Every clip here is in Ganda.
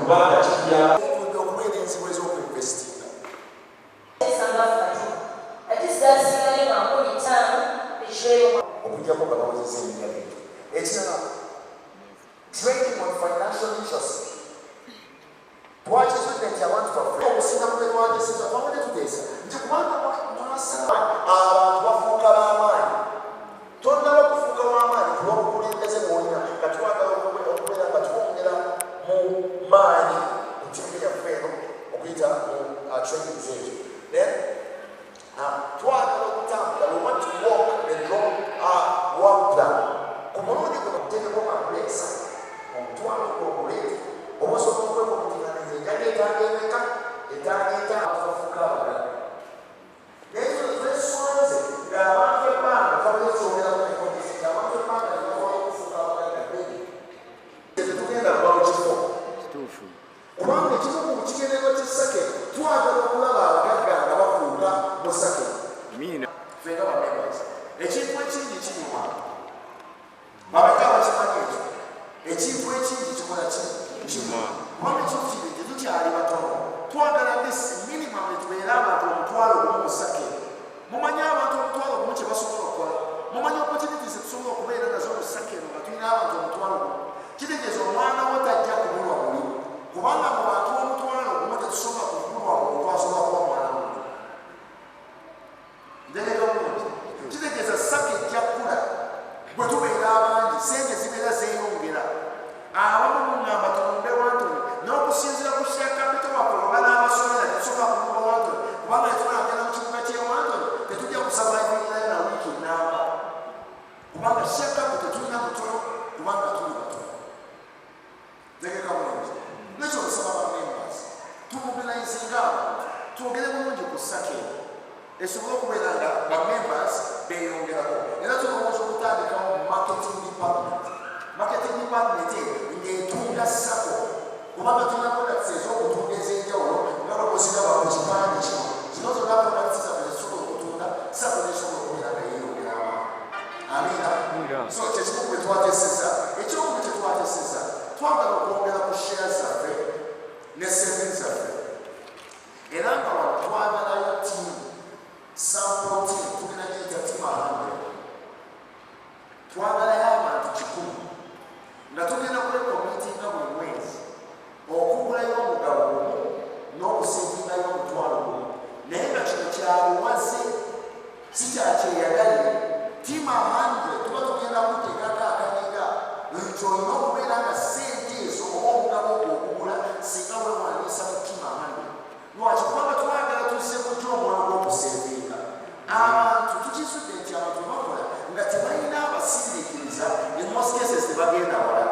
kubanga kijja okubeera enzibu ez'okuinvestinga. Okujjako nga bawozesa emyaka egyo. Ekirala, trading on financial interest. Twakizudde nti abantu baffe okusinga ku bye twateeseza twabadde tuteesa nti kubanga mwasa abantu bafuuka b'amaanyi. Tonnaba kufuuka w'amaanyi kulw'obukulembeze bw'olina nga twagala okubeera nga twongera mu maanyi mu kibuga kyaffe eno okuyita mu trading zeekyo. Then twagala okutambula we want to walk the long work plan. Ku mulundi guno kuteekeko amapesa omutwalo gw'omuleeti oba osobola okwekomutinganiza enjala etanga emeka etanga abafuuka abalala. Naye zo twesonze ng'abantu ebbanga twabadde tukyogera ku ekodisi ng'abantu ebbanga nebasobola okufuuka abalala beni tetugenda kubawo kifo kubanga ekibugu mu kigendererwa ky'essake twagala okulaba abagagga nga bafuuka mu ssake fenga bamembers ekintu ekingi kinyuma babeka abakimanyi ekyo ekintu ekingi kikola kinyuma kubanga ekyokiri tetukyali batono twagala this minimum etubeera abantu omutwalo gumu mu ssake. Mumanyi abantu omutwalo gumu kye basobola okukola, mumanyi opportunities etusobola okubeera nazo mu ssake eno nga tulina abantu omutwalo gumu. Kitegeeza omwana wo tajja kubulwa buli kubanga mu bantu omutwalo gumu tetusobola kubulwa buli twasobola kuba mwana muto. Ndeega bulungi kitegeeza ssake ejja kkula bwe tubeera abangi sente zibeera zeeyongera. Abamu mungamba tulumbe wantoni n'okusinziira ku share capital waffe oba n'abasomera tetusobola kulumba wantoni kubanga netulagenda mu kibuga ky'ewantoni tetujja kusurvivingayo na wiiki namba kubanga share capital tulina mutono kubanga tuli batono. Tegeka bulungi nekyo nsaba bamembers tumubilizinga abantu twogere bulungi ku ssake esobole okubeera nga bamembers beeyongerako era tulowooza okutandikawo marketing department. Marketing department ng'etunda ssako kubanga tulina products ez'okutunda ez'enjawulo nga bakuzigaba ku kipande kino zino zonna products zaffe zetusobola okutunda ssako nesobola okubeera nga yeeyongera awamu. Amiina. So kyekimu bwe twateeseza ekyokumu kye twateeseza twagala okwongera ku share zaffe ne savings zaffe era nga wano twagalayo tiimu sample team tulina gyeyita team 100 twagalayo abantu 100 nga tugenda kwekomitinga buli mwezi okugulayo omugabo gumu n'okusingingayo omutwalo gumu naye nga kino kyabuwaze si kyakyeyagalire. Tiimu 100 tuba tugenda kuteekako akanyiga nti olina okubeera nga sente ezo oba omugabo gwo okugula singa weewandiisa mu tiimu 100. Lwaki? Kubanga twagala tuzze ku gyo omwoyo gw'okusevinga. Abantu tukizudde nti abantu bakola nga tebalina abasindiikiriza in most cases tebagenda wala.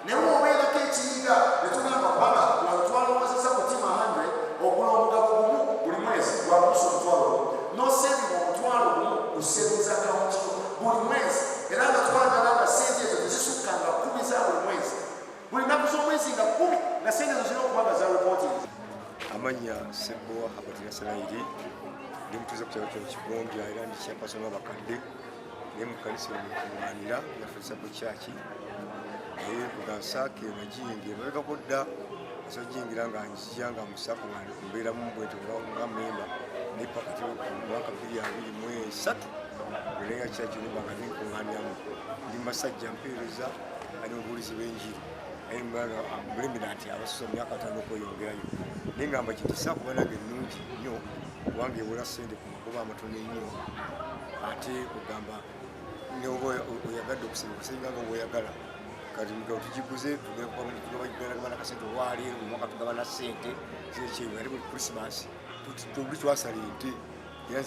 Naye obeerako ekiyiga ne tugamba kubanga twalowozesa ku tiimu 100 ogula omugabo gumu buli mwezi gwakusa omutwalo gumu n'osevinga omutwalo gumu ku savings account buli mwezi era nga twagala nga sente ezo tezisukkanga 10 za buli mwezi buli nnaku z'omwezi nga 10 nga sente ezo zirina okuba nga za reporting. Amanya Sebowa Habatira Sanairi ndi mutuuze ku kyalo ky'Ekigonja era ndi chairperson w'abakadde naye mu kkanisa emukungaanira yafesa ku kyaki naye kugansake majingi emabegako dda asojingira nga njija nga musako nga mbeeramu bwete nga memba naye pakati mwaka 2023 bweneya kyaki nimba nga ninkungaaniramu ndi masajja mpeereza ali mubuulizi b'enjiri naye mulemera nti abasosa myaka 5 okweyongerayo naye ngamba kitisa kuba nange ennungi nnyo kubanga ewula ssente ku magoba amatono ennyo ate kugamba neoba oyagadde okusenga nga obweyagala kati mugabo tugiguze tugenda kasente olwaleero mu mwaka tugaba na ssente zekyeyo ate buli krisimasi tuli twasala ente era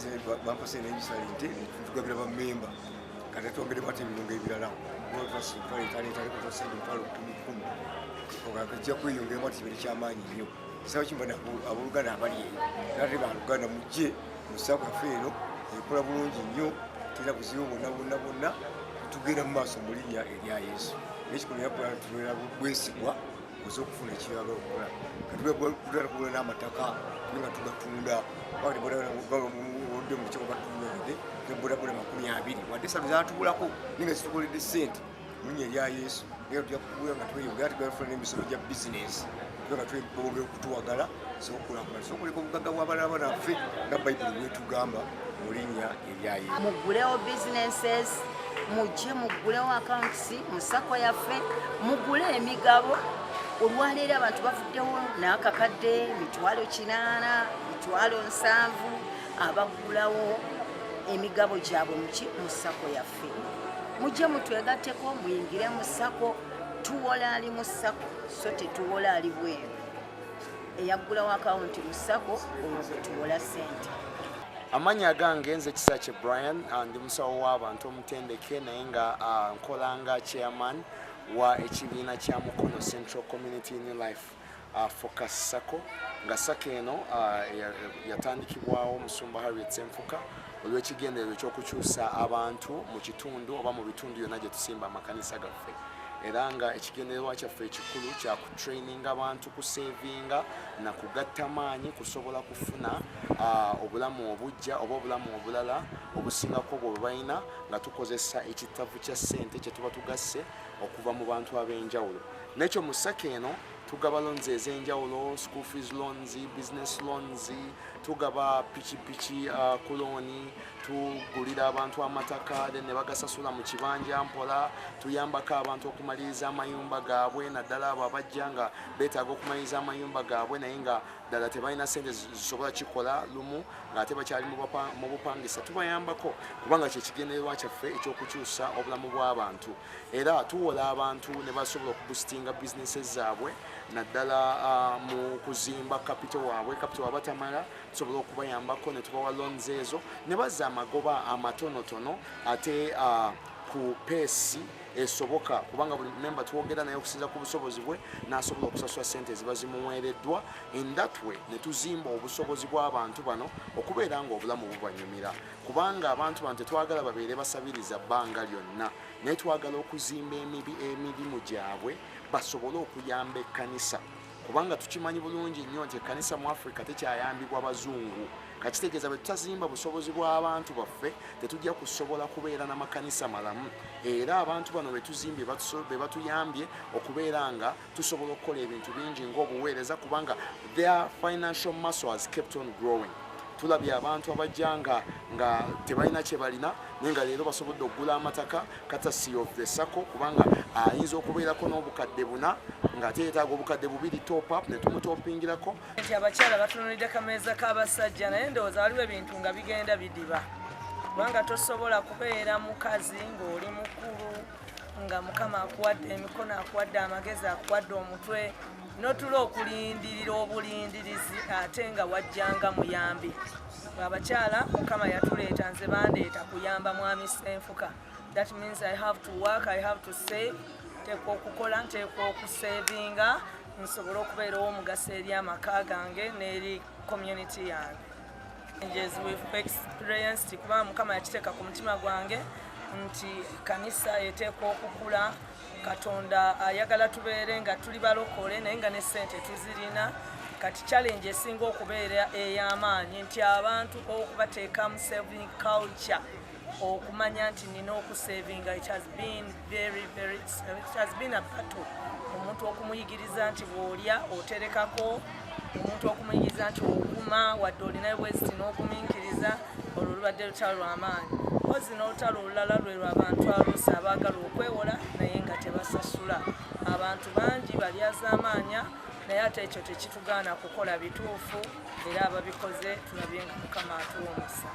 bampase nengisala ente tugabira bammemba kati twongeremu ate ebirungo ebirala ajja kweyongeramu ati kibeere kyamaanyi nnyo kisaba kimbana abooluganda abali eyo ate baluganda mujje musaako yaffe eno ekola bulungi nnyo tera buzibu bonna tugenda mu maaso mu linnya erya Yesu n'ekikono tubeera bwesigwa oza okufuna ekirala okukola katugula n'amataka nga tugatunda odde mu kiko batuulide nebodaboda 20 wadde esatu zatubulako ninga zitukoledde ssente mu linnya erya Yesu naye tujja kukuwera nga tweyongera tugenda tufuna n'emisomo gya bizinesi nga twebogera okutuwagala sokulambula sokuleka obugagga bw'abalala banaffe nga bayibuli bwetugamba mu linnya erya Yesu. Mugulewo businesses, mujje mugulewo accounts mu sako yaffe, mugule emigabo. Olwaleero abantu bavuddewo n'akakadde mitwalo 8, mitwalo 7 abagulawo emigabo gyabwe mu sako yaffe. Mujje mutwegatteko muyingire mu sako, tuwola ali mu sako so tetuwola ali bweru. Eyaggulawo akawunti mu sako olwo bwe tuwola ssente. Amanya gange nze Kisaakye Brian ndi musawo w'abantu omutendeke naye nga nkolanga chairman wa ekibiina kya Mukono Central Community New Life Focus Sacco nga sako eno yatandikibwawo Omusumba Harriet Ssenfuka olw'ekigendererwa ekyokukyusa abantu mu kitundu oba mu bitundu byonna gye tusimba amakanisa gaffe. Era nga ekigendererwa kyaffe ekikulu kya kutraininga abantu kusevinga na kugatta maanyi kusobola kufuna obulamu obujja oba obulamu obulala obusingako bwe balina nga tukozesa ekitavu kya ssente kye tuba tugasse okuva mu bantu ab'enjawulo. N'ekyo mu sako eno tugaba loans ez'enjawulo, school fees loans, business loans, tugaba pikipiki ku looni, tugulira abantu amataka ne bagasasula mu kibanja mpola, tuyambako abantu okumaliriza amayumba gaabwe naddala abo abajja nga beetaaga okumaliriza amayumba gaabwe naye nga ddala tebalina ssente zisobola kikola lumu ng'ate bakyali mu bupangisa. Tubayambako kubanga kyekigendererwa kyaffe ekyokukyusa obulamu bw'abantu. Era tuwola abantu ne basobola okubusitinga businesses zaabwe naddala mu kuzimba capital waabwe wabatamala tusobola okubayambako ne tubawa loans ezo ne bazza amagoba amatonotono ate ku peesi esoboka kubanga buli member tuwogera naye okusinza ku busobozi bwe n'asobola okusasula ssente ziba zimuweereddwa. In that way ne tuzimba obusobozi bw'abantu bano okubeera nga obulamu bubanyumira kubanga abantu bano tetwagala babeere basabiriza bbanga lyonna naye twagala okuzimba emirimu gyabwe basobole okuyamba ekkanisa kubanga tukimanyi bulungi nnyo nti ekkanisa mu Africa tekyayambibwa bazungu. Kakitegeeza bwe tutazimba busobozi bw'abantu baffe tetujja kusobola kubeera n'amakanisa malamu. Era abantu bano be tuzimbye be batuyambye okubeera nga tusobola okukola ebintu bingi ng'obuweereza kubanga their financial muscle has kept on growing. Tulabye abantu abajja nga tebalina kye balina naye nga leero basobodde okugula amataka courtesy of the sacco kubanga ayinza okubeerako n'obukadde 4 ng'ate yeetaaga obukadde 2 top up ne tumutopingirako. Nti abakyala batunuulidde kameeza k'abasajja naye ndowooza waliwo ebintu nga bigenda bidiba kubanga tosobola kubeera mukazi ng'oli mukulu nga Mukama akuwadde emikono akuwadde amagezi akuwadde omutwe n'otula okulindirira obulindirizi ate nga wajjanga muyambi. Abakyala Mukama yatuleeta nze bandeeta kuyamba mwami Ssenfuka. That means I have to work, I have to save. Nteekwa okukola, nteekwa okusevinga nsobole okubeera ow'omugaso eri amaka gange n'eri community yange. We've experienced kuba Mukama yakiteeka ku mutima gwange nti kanisa eteekwa okukula. Katonda ayagala tubeere nga tuli balokole naye nga ne ssente tuzirina. Kati challenge esinga okubeera ey'amaanyi nti abantu okubateeka mu saving culture okumanya nti nina okusavinga. It has been a battle. Omuntu okumuyigiriza nti bw'olya oterekako, omuntu okumuyigiriza nti okuma wadde olinayo bweziti n'okuminkiriza olwo lubadde lutalo lw'amaanyi. Ozi n'olutalo olulala lwe lw'abantu aluusi abaagala okwewola naye nga tebasasula. Abantu bangi balyazaamaanya naye ate ekyo tekitugaana kukola bituufu era ababikoze tulabye nga Mukama atuwa omukisa.